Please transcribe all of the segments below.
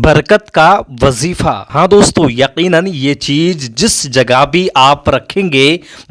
برکت کا وظیفہ۔ ہاں دوستو، یقیناً یہ چیز جس جگہ بھی آپ رکھیں گے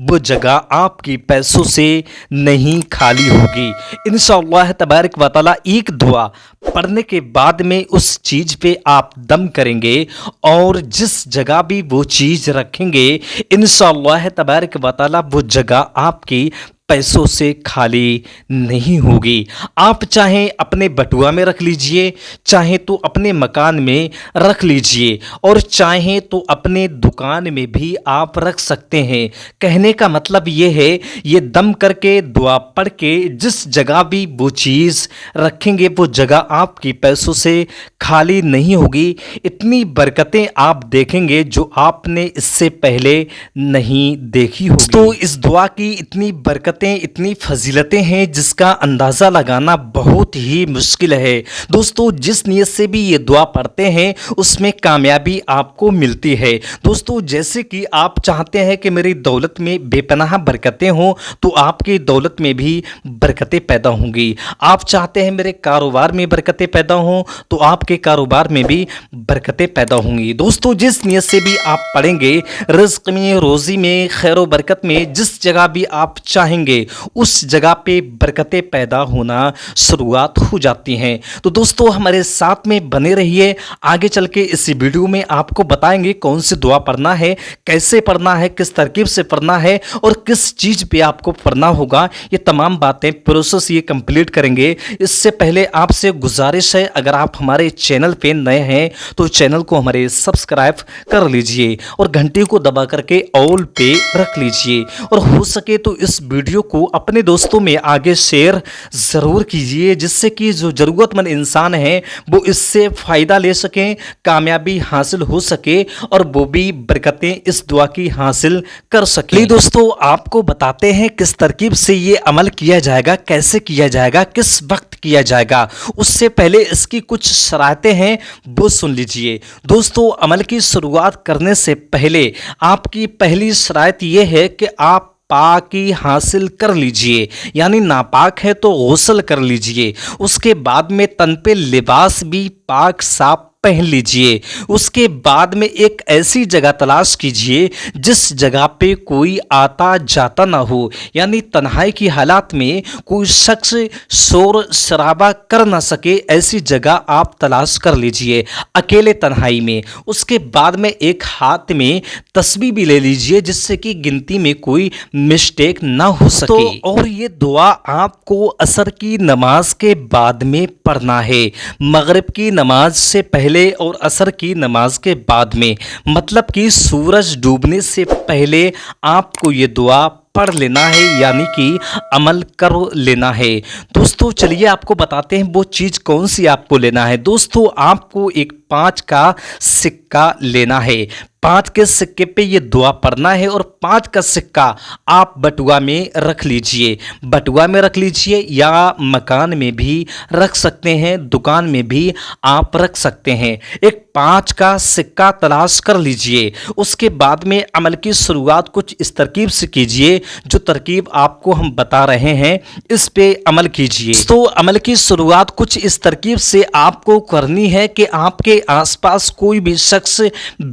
وہ جگہ آپ کی پیسوں سے نہیں خالی ہوگی انشاءاللہ تبارک و تعالی۔ ایک دعا پڑھنے کے بعد میں اس چیز پہ آپ دم کریں گے اور جس جگہ بھی وہ چیز رکھیں گے انشاءاللہ تبارک و تعالی وہ جگہ آپ کی پیسوں سے خالی نہیں ہوگی۔ آپ چاہیں اپنے بٹوا میں رکھ لیجئے، چاہیں تو اپنے مکان میں رکھ لیجئے، اور چاہیں تو اپنے دکان میں بھی آپ رکھ سکتے ہیں۔ کہنے کا مطلب یہ ہے، یہ دم کر کے دعا پڑھ کے جس جگہ بھی وہ چیز رکھیں گے وہ جگہ آپ کی پیسوں سے خالی نہیں ہوگی۔ اتنی برکتیں آپ دیکھیں گے جو آپ نے اس سے پہلے نہیں دیکھی ہوگی۔ تو اس دعا کی اتنی برکتیں، اتنی فضیلتیں ہیں جس کا اندازہ لگانا بہت ہی مشکل ہے۔ دوستو، جس نیت سے بھی یہ دعا پڑھتے ہیں اس میں کامیابی آپ کو ملتی ہے۔ دوستو، جیسے کہ آپ چاہتے ہیں کہ میری دولت میں بے پناہ برکتیں ہوں تو آپ کی دولت میں بھی برکتیں پیدا ہوں گی۔ آپ چاہتے ہیں میرے کاروبار میں برکتیں پیدا ہوں تو آپ کے کاروبار میں بھی برکتیں پیدا ہوں گی۔ دوستو، جس نیت سے بھی آپ پڑھیں گے، رزق میں، روزی میں، خیر و برکت میں، جس جگہ بھی آپ چاہیں گے اس جگہ پہ برکتیں پیدا ہونا شروعات ہو جاتی ہیں۔ تو دوستو، ہمارے ساتھ میں بنے رہیے۔ آگے چل کے اس ویڈیو میں آپ کو بتائیں گے کون سی دعا پڑھنا ہے، کیسے پڑھنا ہے، کس ترکیب سے پڑھنا ہے اور کس چیز پہ آپ کو پڑھنا ہوگا۔ یہ تمام باتیں پروسیس یہ کمپلیٹ کریں گے۔ اس سے پہلے آپ سے گزارش ہے، اگر آپ ہمارے چینل پہ نئے ہیں تو چینل کو ہمارے سبسکرائب کر لیجئے اور گھنٹی کو دبا کر کے آل پہ رکھ لیجئے، اور ہو سکے تو اس ویڈیو کو اپنے دوستوں میں آگے شیئر ضرور کیجئے، جس سے کہ جو ضرورت مند انسان ہیں وہ اس سے فائدہ لے سکیں، کامیابی حاصل ہو سکے اور وہ بھی برکتیں اس دعا کی حاصل کر سکیں۔ دوستو، آپ کو بتاتے ہیں کس ترکیب سے یہ عمل کیا جائے گا، کیسے کیا جائے گا، کس وقت کیا جائے گا۔ اس سے پہلے اس کی کچھ شرائطیں ہیں، وہ سن لیجئے۔ دوستو، عمل کی شروعات کرنے سے پہلے آپ کی پہلی شرائط یہ ہے کہ آپ پاکی حاصل کر لیجئے، یعنی ناپاک ہے تو غسل کر لیجئے۔ اس کے بعد میں تن پہ لباس بھی پاک صاف پہن لیجئے۔ اس کے بعد میں ایک ایسی جگہ تلاش کیجئے جس جگہ پہ کوئی آتا جاتا نہ ہو، یعنی تنہائی کی حالات میں کوئی شخص شور شرابہ کر نہ سکے، ایسی جگہ آپ تلاش کر لیجئے اکیلے تنہائی میں۔ اس کے بعد میں ایک ہاتھ میں تسبیح بھی لے لیجئے جس سے کہ گنتی میں کوئی مسٹیک نہ ہو سکے۔ اور یہ دعا آپ کو عصر کی نماز کے بعد میں پڑھنا ہے، مغرب کی نماز سے پہلے اور عصر کی نماز کے بعد میں، مطلب کہ سورج ڈوبنے سے پہلے آپ کو یہ دعا پڑھ لینا ہے، یعنی کہ عمل کر لینا ہے۔ دوستو، چلیے آپ کو بتاتے ہیں وہ چیز کون سی آپ کو لینا ہے۔ دوستو، آپ کو ایک 5 کا سکہ لینا ہے۔ 5 کے سکے پہ یہ دعا پڑھنا ہے اور 5 کا سکہ آپ بٹوا میں رکھ لیجئے۔ بٹوا میں رکھ لیجئے یا مکان میں بھی رکھ سکتے ہیں، دکان میں بھی آپ رکھ سکتے ہیں۔ ایک 5 کا سکہ تلاش کر لیجئے۔ اس کے بعد میں عمل کی شروعات کچھ اس ترکیب سے کیجئے، جو ترکیب آپ کو ہم بتا رہے ہیں اس پہ عمل کیجئے۔ تو عمل کی شروعات کچھ اس ترکیب سے آپ کو کرنی ہے کہ آپ کے آس پاس کوئی بھی شخص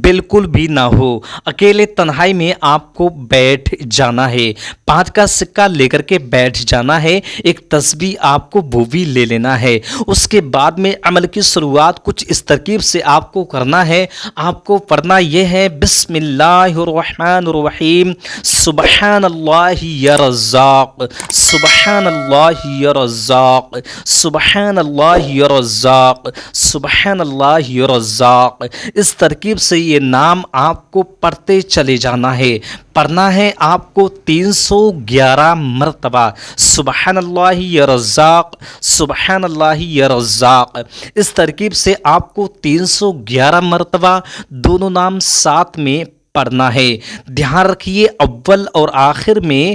بالکل بھی نہ ہو، اکیلے تنہائی میں آپ کو بیٹھ جانا ہے۔ 5 کا سکہ لے کر کے بیٹھ جانا ہے، ایک تسبیح آپ کو وہ بھی لے لینا ہے۔ اس کے بعد میں عمل کی شروعات کچھ اس ترکیب سے آپ کو کرنا ہے۔ آپ کو پڑھنا یہ ہے، بسم اللہ الرحمن الرحیم، سبحان اللہ یا رزاق، سبحان اللہ یا رزاق، سبحان اللہ یا رزاق، سبحان اللہ یا رزاق۔ اس ترکیب سے یہ نام آپ کو پڑھتے چلے جانا ہے۔ پڑھنا ہے آپ کو 311 مرتبہ، سبحان اللہ یا رزاق، سبحان اللہ یا رزاق۔ اس ترکیب سے آپ کو 311 مرتبہ دونوں نام ساتھ میں پڑھنا ہے۔ دھیان رکھیے، اول اور آخر میں